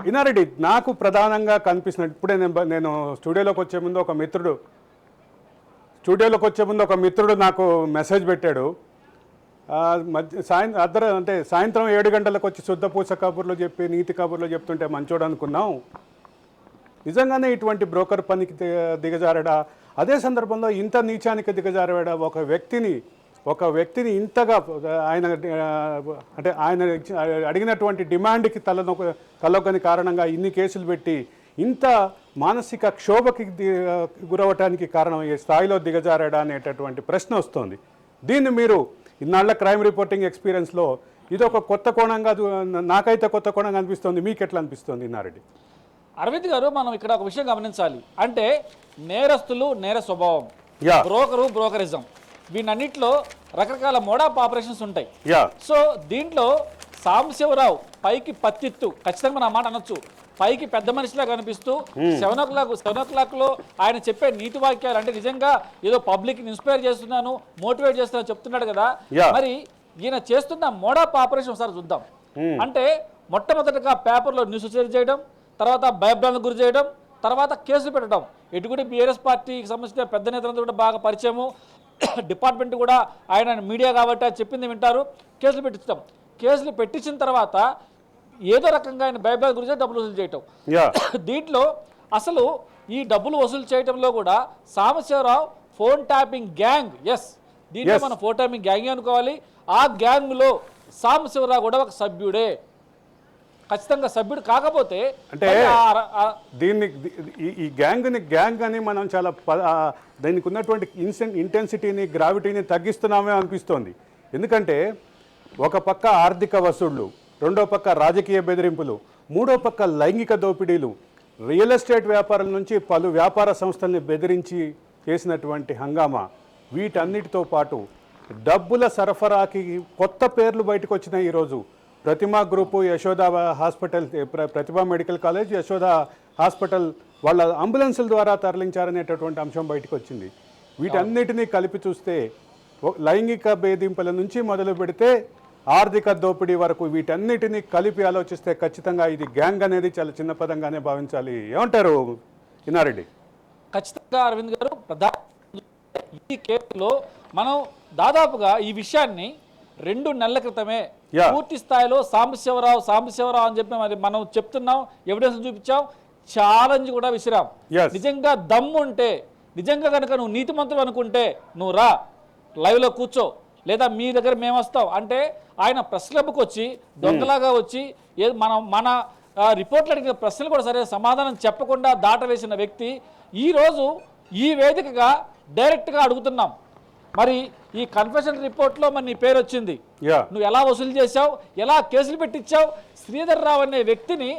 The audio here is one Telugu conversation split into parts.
ఇన్నారెడ్డి, నాకు ప్రధానంగా కనిపిస్తున్నట్టు ఇప్పుడే నేను స్టూడియోలోకి వచ్చే ముందు ఒక మిత్రుడు నాకు మెసేజ్ పెట్టాడు. సాయంత్రం 7 గంటలకు వచ్చి శుద్ధపూస కబుర్లు చెప్పి నీతి కబుర్లు చెప్తుంటే మంచోడు అనుకున్నాం. నిజంగానే ఇటువంటి బ్రోకర్ పనికి దిగజారాడా? అదే సందర్భంలో ఇంత నీచానికి దిగజారాడా? ఒక వ్యక్తిని ఇంతగా ఆయన అడిగినటువంటి డిమాండ్కి తలొగ్గని కారణంగా ఇన్ని కేసులు పెట్టి ఇంత మానసిక క్షోభకి గురవటానికి కారణం ఏ స్థాయిలో దిగజారాడా అనేటటువంటి ప్రశ్న వస్తుంది. దీన్ని మీరు ఇన్నాళ్ల క్రైమ్ రిపోర్టింగ్ ఎక్స్పీరియన్స్లో ఇదొక కొత్త కోణంగా, నాకైతే కొత్త కోణంగా అనిపిస్తుంది. మీకు ఎట్లా అనిపిస్తుంది ఇన్నారెడ్డి? అరవింద్ గారు, మనం ఇక్కడ ఒక విషయం గమనించాలి. అంటే నేరస్తులు, నేర స్వభావం, బ్రోకరు, బ్రోకరిజం, వీటన్నిటిలో రకరకాల మోడ్ ఆఫ్ ఆపరేషన్స్ ఉంటాయి. సో దీంట్లో సాంబశివరావు పైకి పత్తిత్తు, ఖచ్చితంగా నా మాట అనొచ్చు, పైకి పెద్ద మనిషిలా కనిపిస్తూ 7 o'clock లో ఆయన చెప్పే నీతి వాక్యాలు అంటే నిజంగా ఏదో పబ్లిక్ ఇన్స్పైర్ చేస్తున్నాను, మోటివేట్ చేస్తున్నాను చెప్తున్నాడు కదా. మరి ఈయన చేస్తున్న మోడ్ ఆఫ్ ఆపరేషన్ ఒకసారి చూద్దాం. అంటే మొట్టమొదటిగా పేపర్లో న్యూస్ చేయడం, తర్వాత భయభ్రాంతికి గురి చేయడం, తర్వాత కేసులు పెట్టడం. ఎటుకుంటే బీఆర్ఎస్ పార్టీకి సంబంధించిన పెద్ద నేతలంతా కూడా బాగా పరిచయము, డిపార్ట్మెంట్ కూడా ఆయన మీడియా కాబట్టి అది చెప్పింది వింటారు. కేసులు పెట్టించడం, కేసులు పెట్టించిన తర్వాత ఏదో రకంగా ఆయన భయభ్రాంతి గురించి డబ్బులు వసూలు చేయటం. దీంట్లో అసలు ఈ డబ్బులు వసూలు చేయడంలో కూడా సాంబశివరావు ఫోన్ ట్యాపింగ్ గ్యాంగ్, దీంట్లో మనం ఫోన్ ట్యాపింగ్ గ్యాంగ్ అనుకోవాలి. ఆ గ్యాంగ్లో సాంబశివరావు కూడా ఒక సభ్యుడే. ఖచ్చితంగా సభ్యుడు కాకపోతే అంటే దీన్ని ఈ గ్యాంగ్ అని మనం చాలా దానికి ఉన్నటువంటి ఇంటెన్సిటీని, గ్రావిటీని తగ్గిస్తున్నామే అనిపిస్తోంది. ఎందుకంటే ఒక పక్క ఆర్థిక వసూళ్లు, రెండో పక్క రాజకీయ బెదిరింపులు, మూడో పక్క లైంగిక దోపిడీలు, రియల్ ఎస్టేట్ వ్యాపారం నుంచి పలు వ్యాపార సంస్థల్ని బెదిరించి చేసినటువంటి హంగామా, వీటన్నిటితో పాటు డబ్బుల సరఫరాకి కొత్త పేర్లు బయటకు వచ్చినాయి ఈరోజు. ప్రతిమా గ్రూపు, యశోద హాస్పిటల్, ప్రతిభా మెడికల్ కాలేజ్, యశోద హాస్పిటల్ వాళ్ళ అంబులెన్సుల ద్వారా తరలించారనేటటువంటి అంశం బయటకు వచ్చింది. వీటన్నిటినీ కలిపి చూస్తే లైంగిక వేధింపుల నుంచి మొదలు పెడితే ఆర్థిక దోపిడీ వరకు వీటన్నిటినీ కలిపి ఆలోచిస్తే ఖచ్చితంగా ఇది గ్యాంగ్ అనేది చాలా చిన్న పదంగానే భావించాలి. ఏమంటారు ఇన్నారెడ్డి? ఖచ్చితంగా అరవింద్ గారు, ఈ కేసులో మనం దాదాపుగా ఈ విషయాన్ని 2 నెలల క్రితమే పూర్తి స్థాయిలో సాంబశివరావు అని చెప్పి మరి మనం చెప్తున్నాం, ఎవిడెన్స్ చూపించాం, ఛాలెంజ్ కూడా విసిరాం. నిజంగా దమ్ముంటే, నిజంగా కనుక నువ్వు నీతిమంతుడు అనుకుంటే నువ్వు రా, లైవ్లో కూర్చో, లేదా మీ దగ్గర మేము వస్తాం అంటే ఆయన ప్రెస్ క్లబ్కి వచ్చి దొంగలాగా వచ్చి మన రిపోర్ట్లు అడిగిన ప్రశ్నలు కూడా సరే సమాధానం చెప్పకుండా దాటవేసిన వ్యక్తి ఈరోజు ఈ వేదికగా డైరెక్ట్గా అడుగుతున్నాం. మరి ఈ కన్ఫెషన్ రిపోర్ట్లో మరి నీ పేరు వచ్చింది, నువ్వు ఎలా వసూలు చేశావు, ఎలా కేసులు పెట్టించావు, శ్రీధర్ రావు అనే వ్యక్తిని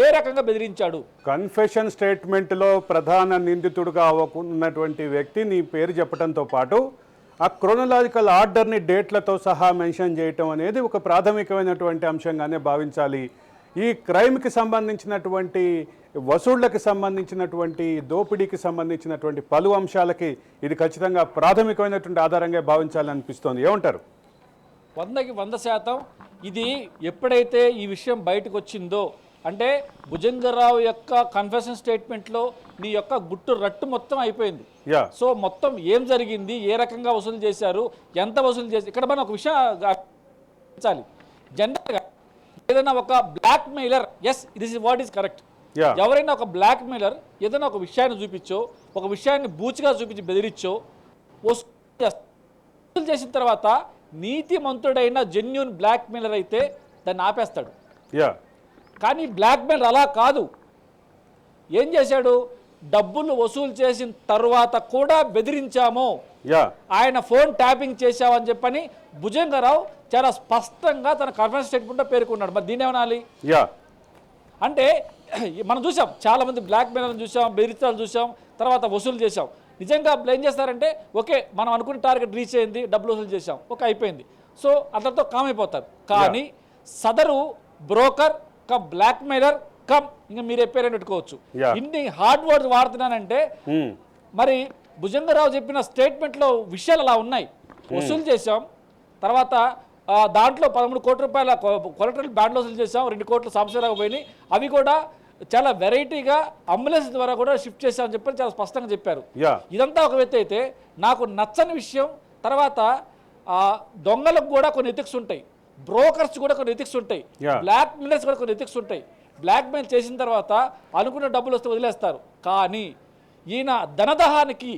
ఏ రకంగా బెదిరించాడు? కన్ఫెషన్ స్టేట్మెంట్లో ప్రధాన నిందితుడుగా ఉన్నటువంటి వ్యక్తి నీ పేరు చెప్పడంతో పాటు ఆ క్రోనలాజికల్ ఆర్డర్ని డేట్లతో సహా మెన్షన్ చేయటం అనేది ఒక ప్రాథమికమైనటువంటి అంశంగానే భావించాలి. ఈ క్రైమ్కి సంబంధించినటువంటి, వసూళ్లకు సంబంధించినటువంటి, దోపిడీకి సంబంధించినటువంటి పలు అంశాలకి ఇది ఖచ్చితంగా ప్రాథమికమైనటువంటి ఆధారంగా భావించాలని అనిపిస్తోంది. ఏమంటారు? 100కి 100% ఇది ఎప్పుడైతే ఈ విషయం బయటకు వచ్చిందో అంటే భుజంగరావు యొక్క కన్ఫెషన్ స్టేట్మెంట్లో నీ యొక్క గుట్టు రట్టు మొత్తం అయిపోయింది. సో మొత్తం ఏం జరిగింది, ఏ రకంగా వసూలు చేశారు, ఎంత వసూలు చేసి, ఇక్కడ మనం ఒక విషయం గమనించాలి. జనరల్గా ఏదైనా ఒక blackmailer, this is what is correct, ఎవరైనా ఒక బ్లాక్ మెయిలర్ ఏదైనా ఒక విషయాన్ని చూపించో, ఒక విషయాన్ని బూచిగా చూపించి బెదిరించో వసూలు చేసిన తర్వాత నీతిమంతుడైన జెన్యూన్ బ్లాక్ మెయిలర్ అయితే దాన్ని ఆపేస్తాడు. కానీ బ్లాక్ మెయిల్ అలా కాదు. ఏం చేశాడు? డబ్బులు వసూలు చేసిన తర్వాత కూడా బెదిరించాము, ఆయన ఫోన్ ట్యాపింగ్ చేశామని చెప్పని భుజంగరావు చాలా స్పష్టంగా తన కన్ఫరెన్స్ స్టేట్మెంట్లో పేర్కొన్నాడు. మరి దీన్ని ఏమనాలి? అంటే మనం చూసాం, చాలా మంది బ్లాక్ మెయిల్ చూసాం, బెదిరించాలు చూసాం, తర్వాత వసూలు చేశాం. నిజంగా ఏం చేస్తారంటే ఓకే మనం అనుకున్న టార్గెట్ రీచ్ అయింది, డబ్బులు వసూలు చేశాం, ఓకే అయిపోయింది, సో అందరితో కామ్ అయిపోతారు. కానీ సదరు broker cum blackmailer cum ఇంకా మీరు పేరు పెట్టుకోవచ్చు, ఇన్ని హార్డ్ వర్డ్స్ వాడుతున్నానంటే మరి భుజంగరావు చెప్పిన స్టేట్మెంట్లో విషయాలు అలా ఉన్నాయి. వసూలు చేశాం, తర్వాత దాంట్లో 13 కోట్ల రూపాయల కొలెక్టరల్ బ్యాండ్ వసూలు చేసాం, 2 కోట్లు సాంబశివరావు పోయినాయి. అవి కూడా చాలా వెరైటీగా అంబులెన్స్ ద్వారా కూడా షిఫ్ట్ చేశామని చెప్పి చాలా స్పష్టంగా చెప్పారు. ఇదంతా ఒక వ్యక్తి అయితే నాకు నచ్చని విషయం, తర్వాత దొంగలకు కూడా కొన్ని ఎథిక్స్ ఉంటాయి, బ్రోకర్స్ కూడా కొన్ని ఎథిక్స్ ఉంటాయి, బ్లాక్ మెయిలర్స్ కూడా కొన్ని ఎథిక్స్ ఉంటాయి. బ్లాక్ మెయిల్ చేసిన తర్వాత అనుకున్న డబ్బులు వస్తే వదిలేస్తారు. కానీ ఈయన ధనదహానికి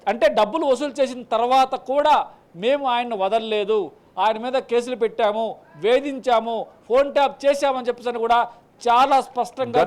అంటే డబ్బులు వసూలు చేసిన తర్వాత కూడా మేము ఆయన్ని వదలలేదు, ఆయన మీద కేసులు పెట్టాము, వేధించాము, ఫోన్ ట్యాప్ చేశామని చెప్పేసి కూడా చాలా స్పష్టంగా